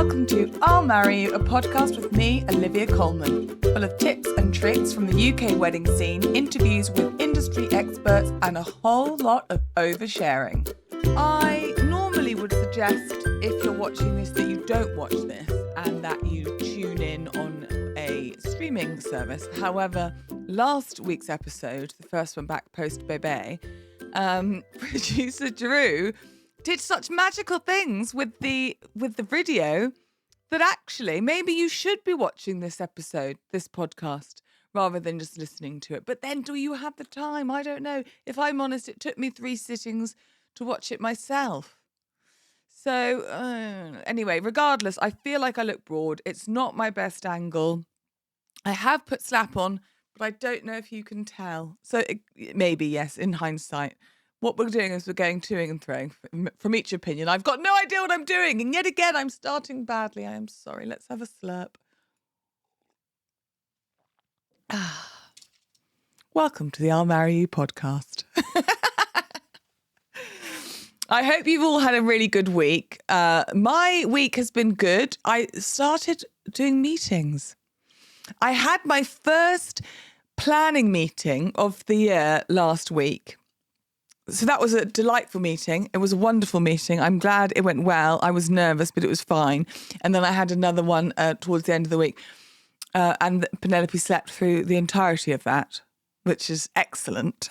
welcome to I'll Marry You, a podcast with me, Olivia Coleman, full of tips and tricks from the UK wedding scene, interviews with industry experts, and a whole lot of oversharing. I normally would suggest, if you're watching this, that you don't watch this and that you tune in on a streaming service. However, last week's episode, the first one back post-Bebe, producer Drew did such magical things with the video that actually maybe you should be watching this episode, this podcast, rather than just listening to it. But then do you have the time? I don't know. If I'm honest, it took me 3 sittings to watch it myself. So anyway, regardless, I feel like I look broad. It's not my best angle. I have put slap on, but I don't know if you can tell. So maybe, yes, in hindsight. What we're doing is we're going toing and throwing from each opinion. I've got no idea what I'm doing. And yet again, I'm starting badly. I am sorry. Let's have a slurp. Welcome to the I'll Marry You podcast. I hope you've all had a really good week. My week has been good. I started doing meetings. I had my first planning meeting of the year last week. So that was a delightful meeting. It was a wonderful meeting. I'm glad it went well. I was nervous, but it was fine. And then I had another one towards the end of the week. And Penelope slept through the entirety of that, which is excellent.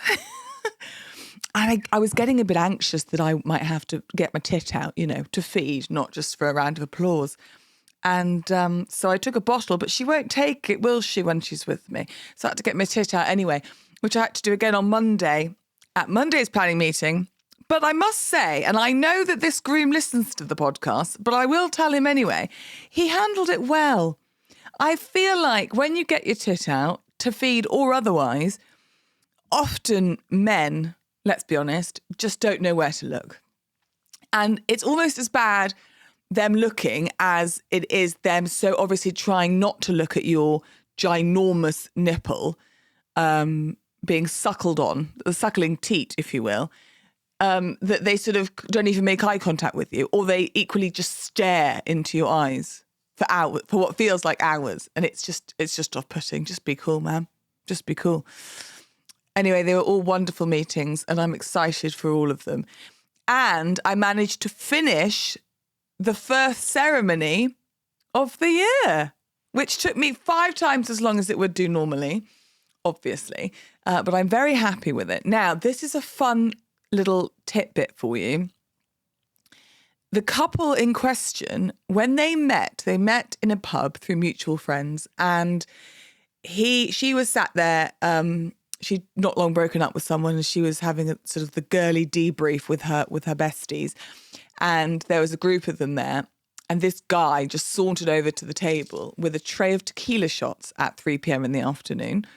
And I was getting a bit anxious that I might have to get my tit out, to feed, not just for a round of applause. And so I took a bottle, but she won't take it, will she, when she's with me? So I had to get my tit out anyway, which I had to do again on Monday. At Monday's planning meeting. But I must say, and I know that this groom listens to the podcast, but I will tell him anyway, he handled it well. I feel like when you get your tit out, to feed or otherwise, often men, let's be honest, just don't know where to look. And it's almost as bad them looking as it is them so obviously trying not to look at your ginormous nipple, being suckled on, the suckling teat, if you will, that they sort of don't even make eye contact with you, or they equally just stare into your eyes for hours, for what feels like hours. And it's just off-putting. Just be cool, man. Just be cool. Anyway, they were all wonderful meetings and I'm excited for all of them. And I managed to finish the first ceremony of the year, which took me 5 times as long as it would do normally, obviously. But I'm very happy with it. Now, this is a fun little tidbit for you. The couple in question, when they met in a pub through mutual friends, and she was sat there. She'd not long broken up with someone, and she was having a sort of the girly debrief with her besties, and there was a group of them there. And this guy just sauntered over to the table with a tray of tequila shots at 3 p.m. in the afternoon.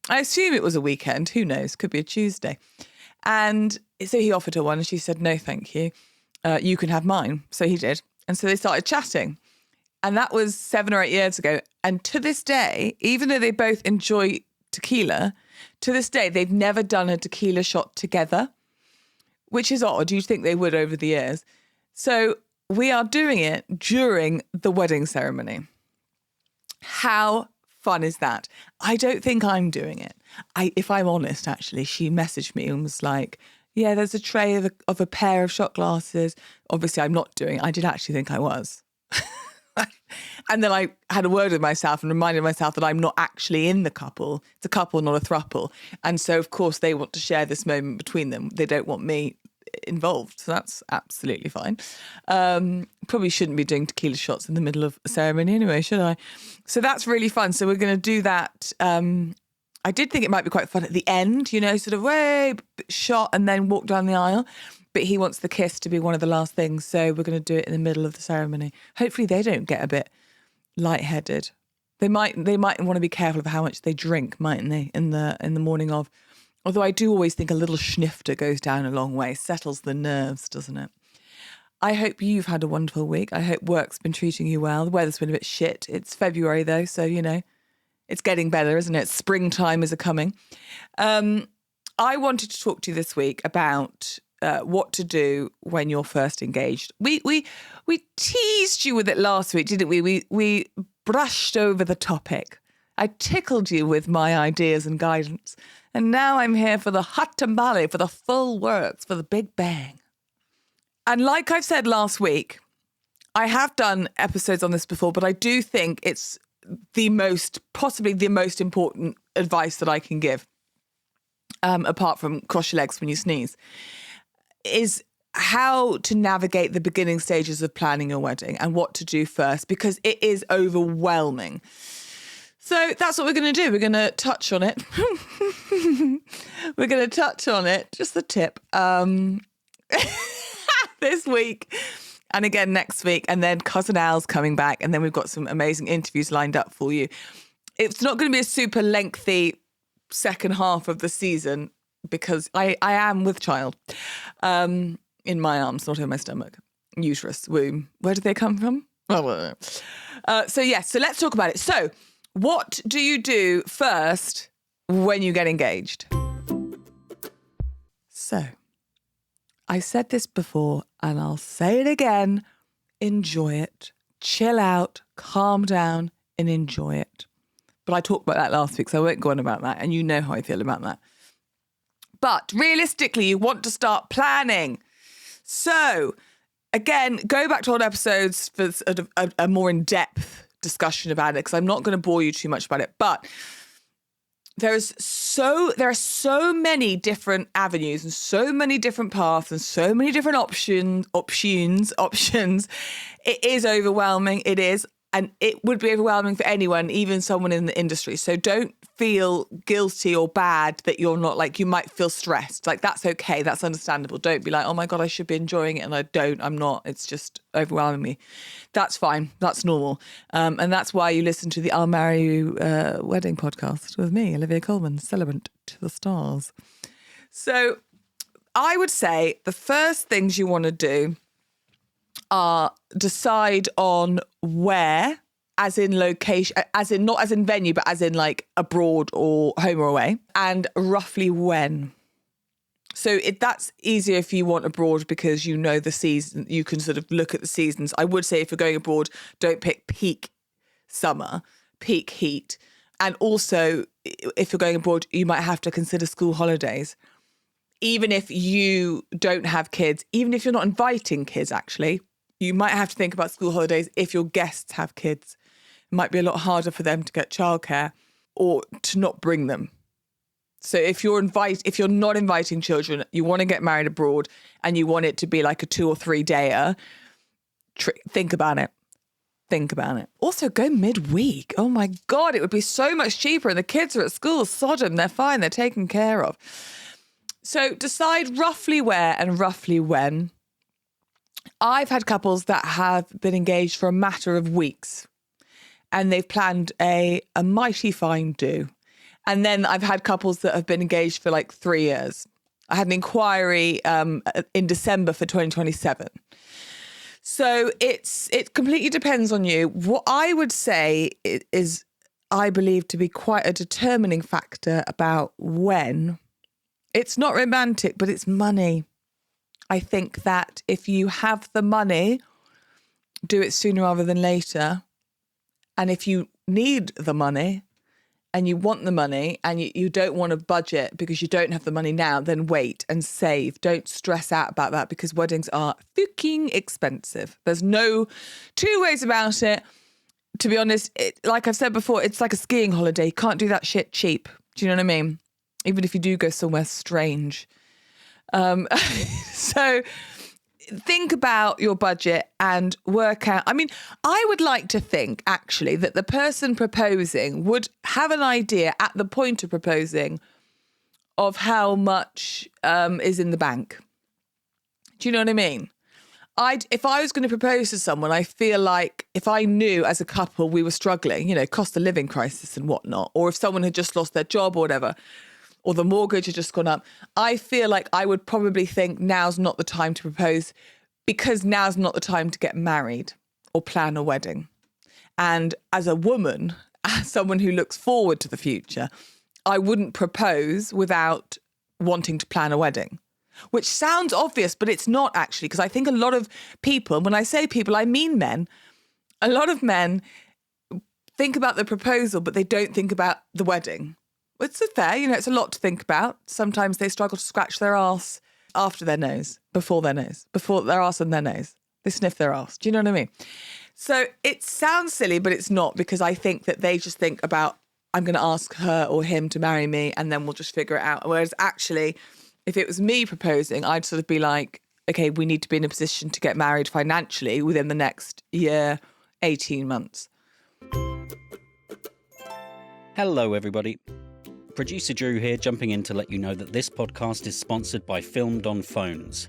I assume it was a weekend. Who knows? Could be a Tuesday. And so he offered her one and she said, no, thank you. You can have mine. So he did. And so they started chatting. And that was 7 or 8 years ago. And to this day, even though they both enjoy tequila, to this day, they've never done a tequila shot together, which is odd. You'd think they would over the years. So we are doing it during the wedding ceremony. How fun is that? I don't think I'm doing it. If I'm honest, actually, she messaged me and was like, yeah, there's a tray of a pair of shot glasses. Obviously, I'm not doing it. I did actually think I was. And then I had a word with myself and reminded myself that I'm not actually in the couple. It's a couple, not a throuple. And so, of course, they want to share this moment between them. They don't want me involved. So that's absolutely fine. Probably shouldn't be doing tequila shots in the middle of a ceremony anyway, should I? So that's really fun. So we're going to do that. I did think it might be quite fun at the end, sort of way shot and then walk down the aisle. But he wants the kiss to be one of the last things. So we're going to do it in the middle of the ceremony. Hopefully they don't get a bit lightheaded. They might want to be careful of how much they drink, mightn't they, in the morning of. Although I do always think a little schnifter goes down a long way, settles the nerves, doesn't it? I hope you've had a wonderful week. I hope work's been treating you well. The weather's been a bit shit. It's February though, so, it's getting better, isn't it? Springtime is a-coming. I wanted to talk to you this week about what to do when you're first engaged. We teased you with it last week, didn't we? We brushed over the topic. I tickled you with my ideas and guidance. And now I'm here for the hot tamale, for the full works, for the big bang. And like I've said last week, I have done episodes on this before, but I do think it's possibly the most important advice that I can give, apart from cross your legs when you sneeze, is how to navigate the beginning stages of planning your wedding and what to do first, because it is overwhelming. So that's what we're going to do. We're going to touch on it. We're going to touch on it, just the tip, this week and again next week. And then Cousin Al's coming back. And then we've got some amazing interviews lined up for you. It's not going to be a super lengthy second half of the season because I am with child in my arms, not in my stomach, uterus, womb. Where did they come from? So let's talk about it. So what do you do first when you get engaged? So, I said this before and I'll say it again. Enjoy it. Chill out, calm down and enjoy it. But I talked about that last week, so I won't go on about that. And you know how I feel about that. But realistically, you want to start planning. So, again, go back to old episodes for sort of a more in-depth discussion about it, because I'm not going to bore you too much about it. But there are so many different avenues and so many different paths and so many different options. It is overwhelming. It is. And it would be overwhelming for anyone, even someone in the industry. So don't feel guilty or bad that you're not, like, you might feel stressed. Like, that's okay. That's understandable. Don't be like, oh my God, I should be enjoying it. And I'm not. It's just overwhelming me. That's fine. That's normal. And that's why you listen to the I'll Marry You wedding podcast with me, Olivia Coleman, celebrant to the stars. So I would say the first things you want to do are decide on where, as in location, as in not as in venue, but as in like abroad or home or away, and roughly when. So that's easier if you want abroad because you know the season, you can sort of look at the seasons. I would say if you're going abroad, don't pick peak summer, peak heat. And also, if you're going abroad, you might have to consider school holidays. Even if you don't have kids, even if you're not inviting kids, actually, you might have to think about school holidays if your guests have kids. It might be a lot harder for them to get childcare or to not bring them. So if you're not inviting children, you want to get married abroad and you want it to be like a 2 or 3 dayer, think about it. Think about it. Also, go midweek. Oh my God, it would be so much cheaper. And the kids are at school, Sodom, they're fine, they're taken care of. So decide roughly where and roughly when. I've had couples that have been engaged for a matter of weeks and they've planned a mighty fine do. And then I've had couples that have been engaged for like 3 years. I had an inquiry in December for 2027. So it completely depends on you. What I would say is, I believe, to be quite a determining factor about when. It's not romantic, but it's money. I think that if you have the money, do it sooner rather than later. And if you need the money and you want the money and you don't want to budget because you don't have the money now, then wait and save. Don't stress out about that because weddings are fucking expensive. There's no two ways about it. To be honest, like I've said before, it's like a skiing holiday. You can't do that shit cheap. Do you know what I mean? Even if you do go somewhere strange. So think about your budget and work out. I mean, I would like to think actually that the person proposing would have an idea at the point of proposing of how much is in the bank. Do you know what I mean? If I was going to propose to someone, I feel like if I knew as a couple we were struggling, cost of living crisis and whatnot, or if someone had just lost their job or whatever, or the mortgage had just gone up, I feel like I would probably think now's not the time to propose because now's not the time to get married or plan a wedding. And as a woman, as someone who looks forward to the future, I wouldn't propose without wanting to plan a wedding. which sounds obvious, but it's not actually, because I think a lot of people, when I say people, I mean men, a lot of men think about the proposal, but they don't think about the wedding. It's fair, it's a lot to think about. Sometimes they struggle to scratch their arse after their nose, before their arse and their nose. They sniff their arse. Do you know what I mean? So it sounds silly, but it's not, because I think that they just think about, I'm going to ask her or him to marry me and then we'll just figure it out. Whereas actually, if it was me proposing, I'd sort of be like, okay, we need to be in a position to get married financially within the next year, 18 months. Hello, everybody. Producer Drew here, jumping in to let you know that this podcast is sponsored by Filmed on Phones.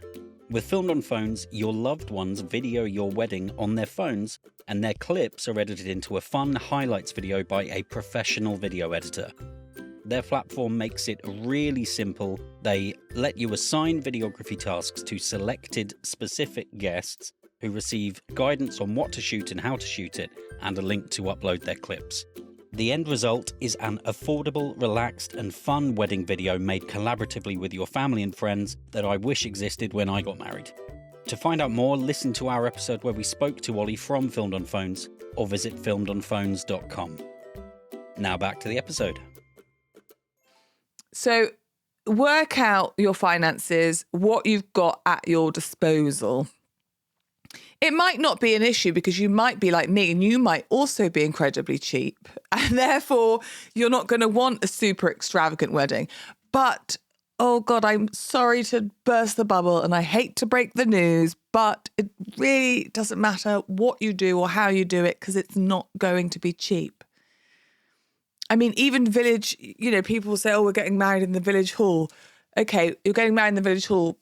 With Filmed on Phones, your loved ones video your wedding on their phones, and their clips are edited into a fun highlights video by a professional video editor. Their platform makes it really simple. They let you assign videography tasks to selected specific guests who receive guidance on what to shoot and how to shoot it, and a link to upload their clips. The end result is an affordable, relaxed and fun wedding video made collaboratively with your family and friends that I wish existed when I got married. To find out more, listen to our episode where we spoke to Ollie from Filmed on Phones, or visit filmedonphones.com. Now back to the episode. So work out your finances, what you've got at your disposal. It might not be an issue because you might be like me and you might also be incredibly cheap, and therefore you're not going to want a super extravagant wedding. But, oh God, I'm sorry to burst the bubble and I hate to break the news, but it really doesn't matter what you do or how you do it, because it's not going to be cheap. I mean, even village, people will say, oh, we're getting married in the village hall. Okay, you're getting married in the village hall.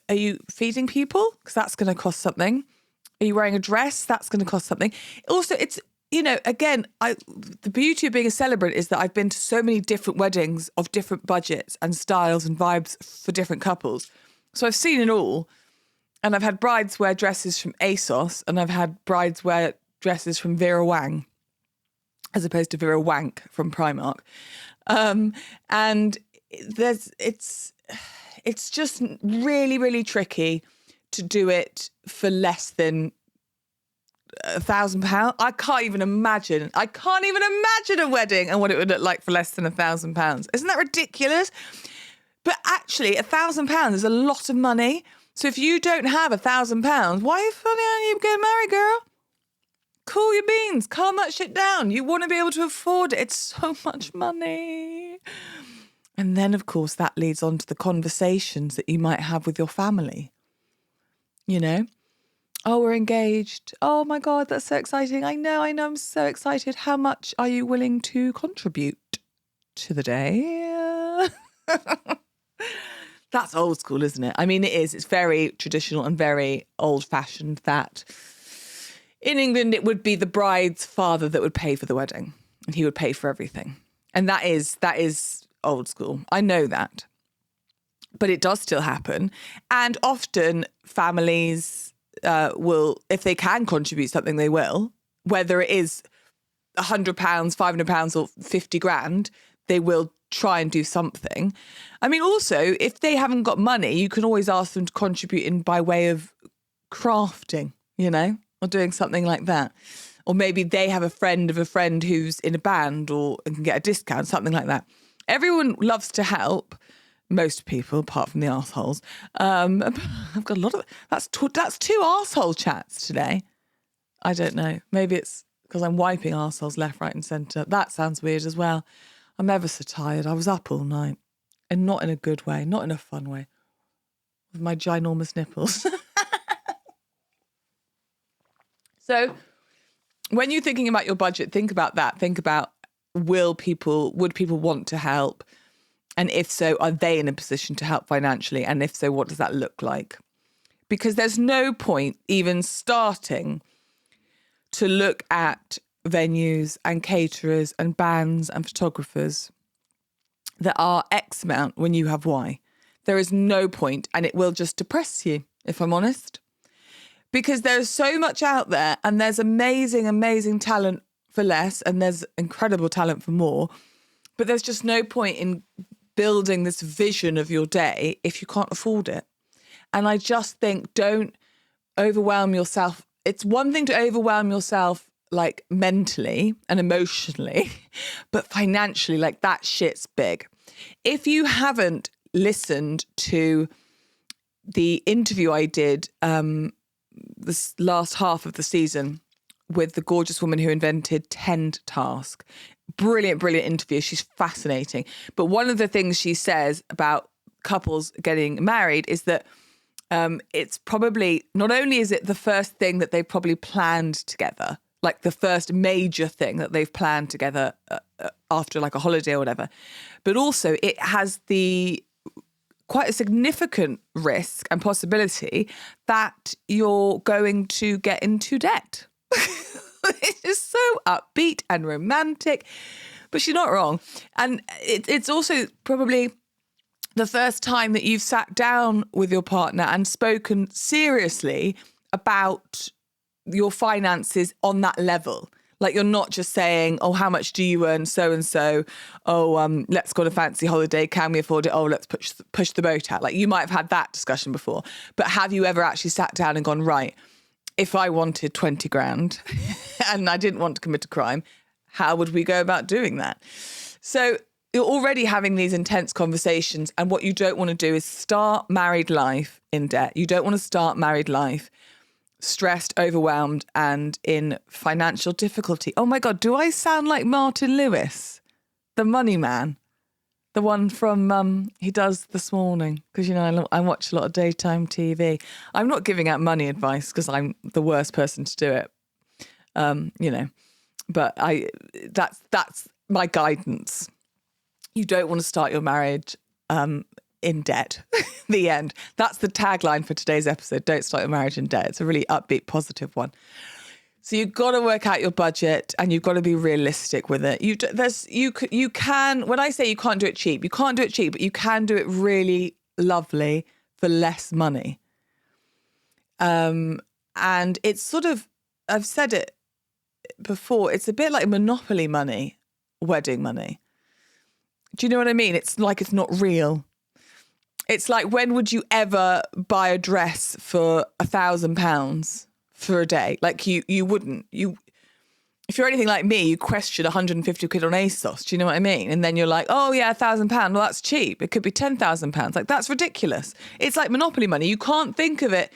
Are you feeding people? Because that's going to cost something. Are you wearing a dress? That's going to cost something. Also, it's, again, the beauty of being a celebrant is that I've been to so many different weddings of different budgets and styles and vibes for different couples. So I've seen it all. And I've had brides wear dresses from ASOS, and I've had brides wear dresses from Vera Wang, as opposed to Vera Wank from Primark. And it's just really, really tricky to do it for less than £1,000. I can't even imagine a wedding and what it would look like for less than £1,000. Isn't that ridiculous? But actually, £1,000 is a lot of money. So if you don't have £1,000, why are you getting married, girl? Cool your beans, calm that shit down. You want to be able to afford it. It's so much money. And then, of course, that leads on to the conversations that you might have with your family. Oh, we're engaged. Oh my God, that's so exciting. I know, I'm so excited. How much are you willing to contribute to the day? That's old school, isn't it? I mean, it is. It's very traditional and very old fashioned that in England, it would be the bride's father that would pay for the wedding, and he would pay for everything. And that is old school. I know that. But it does still happen. And often families will, if they can contribute something, they will. Whether it is £100, £500 or 50 grand, they will try and do something. I mean, also, if they haven't got money, you can always ask them to contribute in by way of crafting, or doing something like that. Or maybe they have a friend of a friend who's in a band or can get a discount, something like that. Everyone loves to help. Most people, apart from the arseholes. I've got a lot of... That's two arsehole chats today. I don't know. Maybe it's because I'm wiping arseholes left, right and centre. That sounds weird as well. I'm ever so tired. I was up all night. And not in a good way. Not in a fun way. With my ginormous nipples. So when you're thinking about your budget, think about that. Think about, would people want to help? And if so, are they in a position to help financially? And if so, what does that look like? Because there's no point even starting to look at venues and caterers and bands and photographers that are X amount when you have Y. There is no point, and it will just depress you, if I'm honest. Because there's so much out there, and there's amazing, amazing talent for less, and there's incredible talent for more. But there's just no point in building this vision of your day if you can't afford it. And I just think, don't overwhelm yourself. It's one thing to overwhelm yourself like mentally and emotionally, but financially, like that shit's big. If you haven't listened to the interview I did this last half of the season with the gorgeous woman who invented Tend Task, brilliant interview. She's fascinating. But one of the things she says about couples getting married is that it's probably, not only is it the first thing that they've probably planned together, like the first major thing that they've planned together after like a holiday or whatever, but also it has the quite a significant risk and possibility that you're going to get into debt. It's just so upbeat and romantic, but she's not wrong. And it's also probably the first time that you've sat down with your partner and spoken seriously about your finances on that level. Like, you're not just saying, oh, how much do you earn, so-and-so? Oh, let's go on a fancy holiday. Can we afford it? Oh, let's push the boat out. Like, you might have had that discussion before. But have you ever actually sat down and gone, right, if I wanted 20 grand and I didn't want to commit a crime, how would we go about doing that? So you're already having these intense conversations, and what you don't want to do is start married life in debt. You don't want to start married life stressed, overwhelmed, and in financial difficulty. Oh my God, do I sound like Martin Lewis, the money man? The one from, he does This Morning, because, you know, I watch a lot of daytime TV. I'm not giving out money advice because I'm the worst person to do it, you know, but that's my guidance. You don't want to start your marriage in debt. The end. That's the tagline for today's episode. Don't start your marriage in debt. It's a really upbeat, positive one. So you've got to work out your budget and you've got to be realistic with it. You can, when I say you can't do it cheap, you can't do it cheap, but you can do it really lovely for less money. And it's sort of, I've said it before, it's a bit like Monopoly money, wedding money. Do you know what I mean? It's like it's not real. It's like, when would you ever buy a dress for £1,000 for a day? Like, you wouldn't. If you're anything like me, you question 150 quid on ASOS. Do you know what I mean? And then you're like, oh yeah, £1,000. Well, that's cheap. It could be £10,000. Like, that's ridiculous. It's like Monopoly money. You can't think of it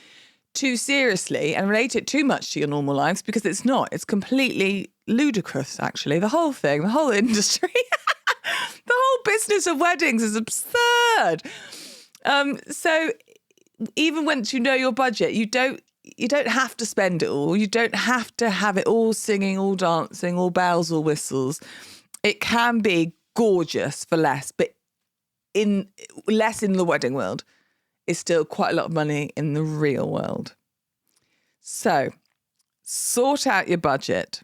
too seriously and relate it too much to your normal lives, because it's not. It's completely ludicrous, actually. The whole thing, the whole industry, the whole business of weddings is absurd. So even once you know your budget, you don't have to spend it all. You don't have to have it all singing, all dancing, all bells, all whistles. It can be gorgeous for less, but less in the wedding world is still quite a lot of money in the real world. So sort out your budget.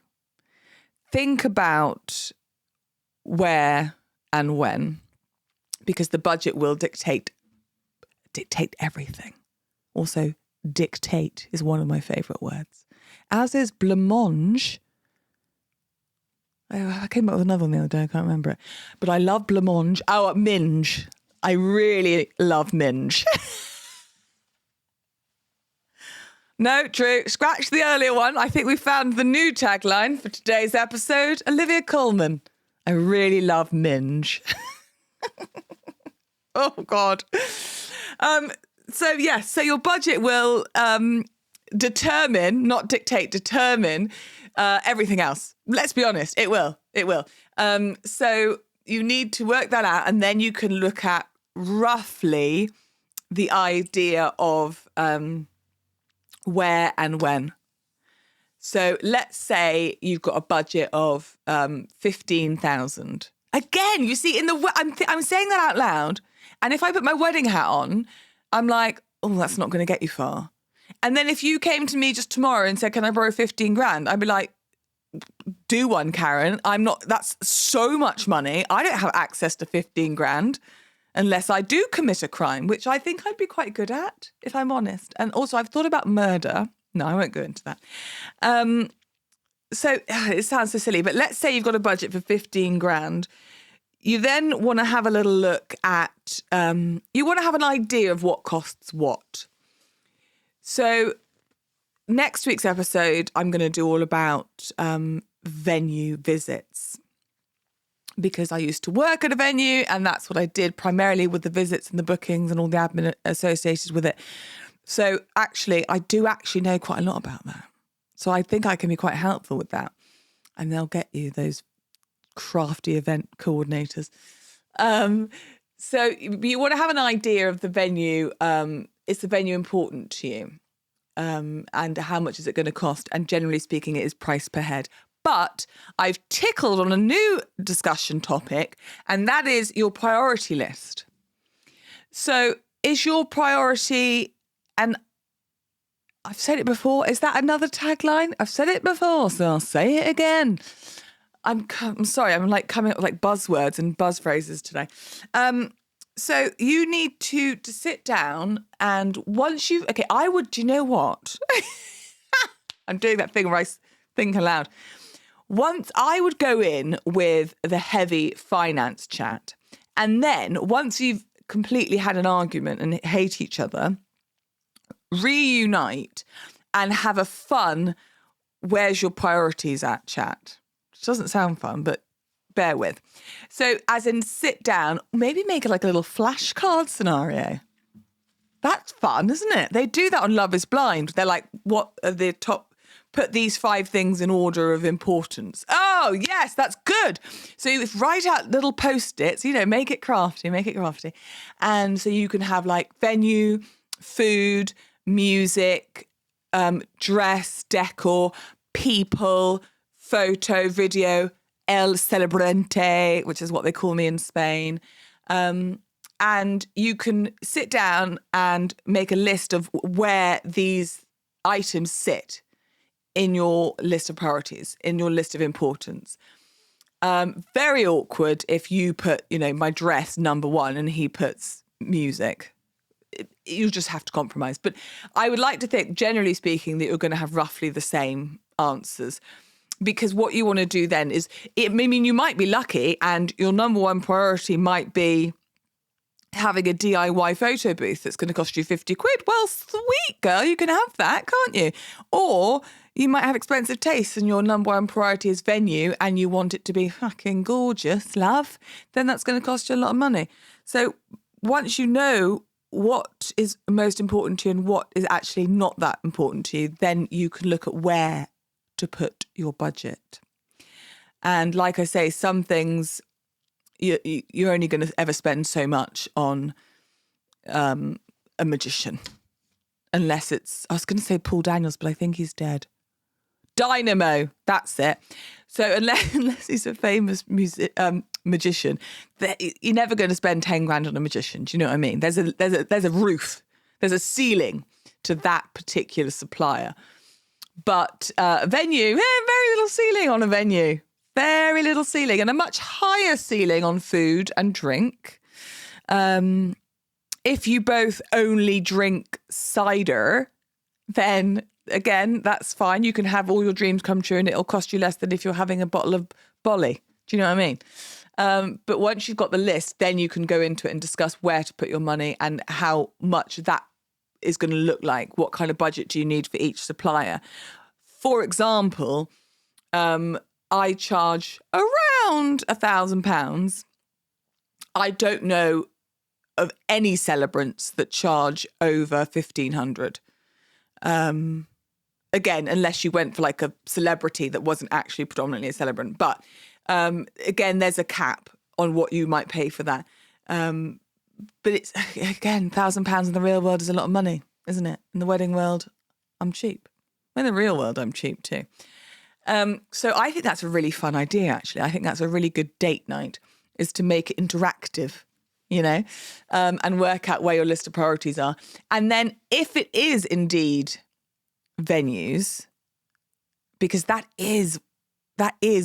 Think about where and when, because the budget will dictate everything. Also, dictate is one of my favourite words, as is blancmange. I came up with another one the other day, I can't remember it. But I love blancmange. Oh, minge. I really love minge. No, true. Scratch the earlier one. I think we found the new tagline for today's episode. Olivia Coleman. I really love minge. Oh, God. So your budget will determine, not dictate, determine everything else. Let's be honest, it will. So you need to work that out, and then you can look at roughly the idea of where and when. So let's say you've got a budget of 15,000. Again, you see, I'm saying that out loud, and if I put my wedding hat on, I'm like, oh, that's not going to get you far. And then if you came to me just tomorrow and said, can I borrow 15 grand? I'd be like, do one, Karen. That's so much money. I don't have access to 15 grand unless I do commit a crime, which I think I'd be quite good at, if I'm honest. And also, I've thought about murder. No, I won't go into that. So it sounds so silly, but let's say you've got a budget for 15 grand. you then want to have a little look at, you want to have an idea of what costs what. So next week's episode, I'm going to do all about venue visits, because I used to work at a venue and that's what I did primarily with the visits and the bookings and all the admin associated with it. So actually, I do actually know quite a lot about that. So I think I can be quite helpful with that. And they'll get you those crafty event coordinators. So you want to have an idea of the venue. Is the venue important to you? And how much is it going to cost? And generally speaking, it is price per head. But I've tickled on a new discussion topic, and that is your priority list. So is your priority, and I've said it before, is that another tagline? I've said it before, so I'll say it again. I'm sorry, I'm like coming up with like buzzwords and buzz phrases today. So you need to sit down, and once you've, okay, I would, do you know what? I'm doing that thing where I think aloud. Once I would go in with the heavy finance chat, and then once you've completely had an argument and hate each other, reunite and have a fun, where's your priorities at chat. Which doesn't sound fun, but bear with. So as in sit down, maybe make it like a little flashcard scenario. That's fun, isn't it? They do that on Love is Blind. They're like, what are the top, put these 5 things in order of importance. Oh, yes, that's good. So you write out little Post-its, make it crafty. And so you can have like venue, food, music, dress, decor, people, photo, video, el celebrante, which is what they call me in Spain. And you can sit down and make a list of where these items sit in your list of priorities, in your list of importance. Very awkward if you put, my dress number 1 and he puts music. You just have to compromise. But I would like to think, generally speaking, that you're going to have roughly the same answers. Because what you want to do then is, you might be lucky and your number 1 priority might be having a DIY photo booth that's going to cost you 50 quid. Well, sweet girl, you can have that, can't you? Or you might have expensive tastes and your number 1 priority is venue and you want it to be fucking gorgeous, love, then that's going to cost you a lot of money. So once you know what is most important to you and what is actually not that important to you, then you can look at where to put your budget. And like I say, some things you're only going to ever spend so much on a magician. Unless it's, I was going to say Paul Daniels, but I think he's dead. Dynamo, that's it. So unless he's a famous magician, you're never going to spend 10 grand on a magician. Do you know what I mean? There's a roof, there's a ceiling to that particular supplier. But venue, very little ceiling on a venue. Very little ceiling, and a much higher ceiling on food and drink. If you both only drink cider, then again, that's fine. You can have all your dreams come true and it'll cost you less than if you're having a bottle of Bolly. Do you know what I mean? But once you've got the list, then you can go into it and discuss where to put your money and how much that is going to look like. What kind of budget do you need for each supplier? For example, I charge around £1,000. I don't know of any celebrants that charge over 1,500. Again, unless you went for like a celebrity that wasn't actually predominantly a celebrant. But again, there's a cap on what you might pay for that. But it's, again, £1,000 in the real world is a lot of money, isn't it? In the wedding world, I'm cheap. In the real world, I'm cheap too. So I think that's a really fun idea, actually. I think that's a really good date night, is to make it interactive, and work out where your list of priorities are. And then if it is indeed venues, because that is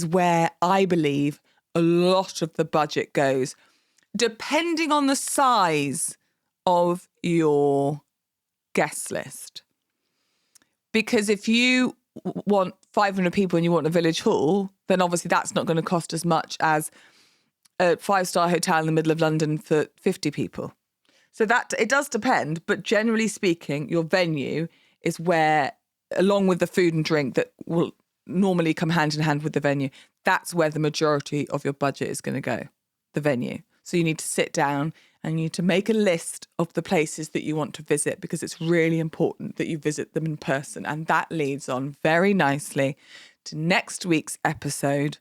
where I believe a lot of the budget goes, depending on the size of your guest list. Because if you want 500 people and you want a village hall, then obviously that's not going to cost as much as a 5-star hotel in the middle of London for 50 people. So that it does depend, but generally speaking, your venue is where, along with the food and drink that will normally come hand in hand with the venue, that's where the majority of your budget is going to go, the venue. So you need to sit down and you need to make a list of the places that you want to visit, because it's really important that you visit them in person. And that leads on very nicely to next week's episode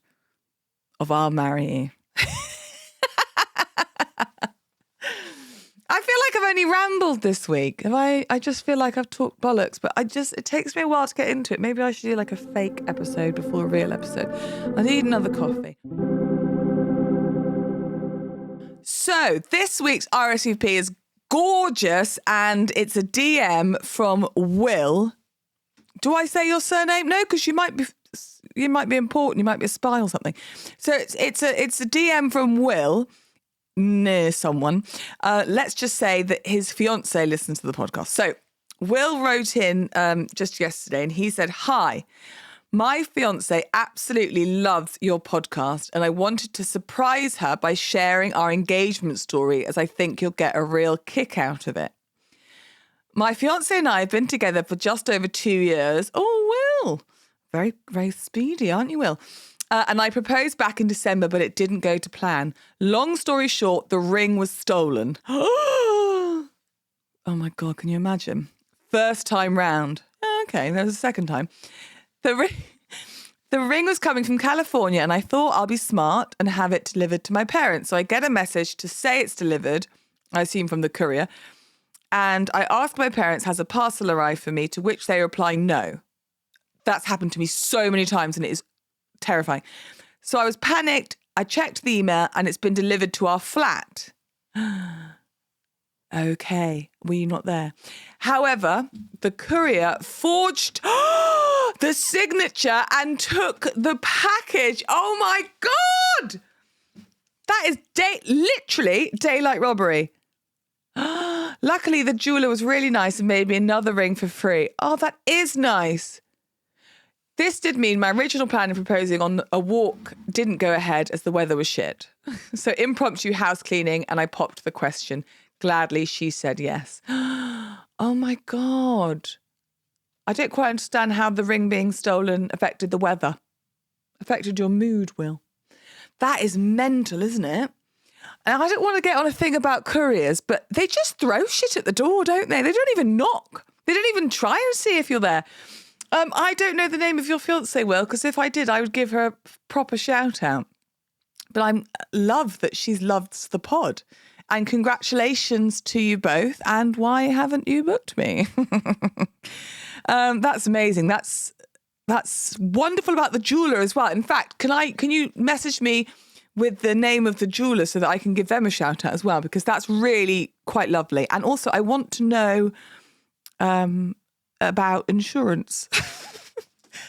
of I'll Marry You. I feel like I've only rambled this week. I just feel like I've talked bollocks, but it takes me a while to get into it. Maybe I should do like a fake episode before a real episode. I need another coffee. So this week's RSVP is gorgeous, and it's a DM from Will. Do I say your surname? No, because you might be important. You might be a spy or something. So it's a DM from Will, near someone. Let's just say that his fiance listens to the podcast. So Will wrote in just yesterday, and he said, "Hi. My fiance absolutely loves your podcast, and I wanted to surprise her by sharing our engagement story, as I think you'll get a real kick out of it. My fiance and I have been together for just over 2 years." Oh, Will. Very, very speedy, aren't you, Will? And I proposed back in December, but it didn't go to plan. Long story short, the ring was stolen. Oh my God, can you imagine? First time round. Oh, okay, there was a second time. The ring was coming from California, and I thought I'll be smart and have it delivered to my parents. So I get a message to say it's delivered, I assume from the courier. And I ask my parents, has a parcel arrived for me? To which they reply, no. That's happened to me so many times, and it is terrifying. So I was panicked. I checked the email, and it's been delivered to our flat. Okay, were you not there? However, the courier forged the signature and took the package. Oh my God! That is literally daylight robbery. Luckily, the jeweler was really nice and made me another ring for free. Oh, that is nice. This did mean my original plan of proposing on a walk didn't go ahead as the weather was shit. So impromptu house cleaning, and I popped the question. Gladly, she said yes. Oh my God. I don't quite understand how the ring being stolen affected the weather. Affected your mood, Will. That is mental, isn't it? And I don't want to get on a thing about couriers, but they just throw shit at the door, don't they? They don't even knock. They don't even try and see if you're there. I don't know the name of your fiancée, Will, because if I did, I would give her a proper shout out. But I love that she loves the pod. And congratulations to you both. And why haven't you booked me? That's amazing. That's wonderful about the jeweler as well. In fact, can you message me with the name of the jeweler so that I can give them a shout out as well? Because that's really quite lovely. And also, I want to know about insurance.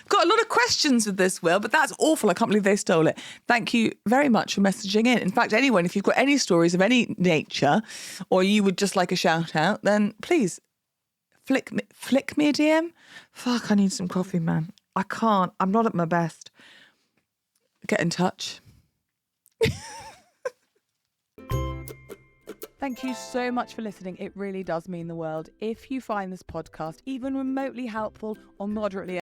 Got a lot of questions with this, Will, but that's awful. I can't believe they stole it. Thank you very much for messaging in. In fact, anyone, if you've got any stories of any nature, or you would just like a shout out, then please flick me a DM. Fuck, I need some coffee, man. I can't. I'm not at my best. Get in touch. Thank you so much for listening. It really does mean the world. If you find this podcast even remotely helpful or moderately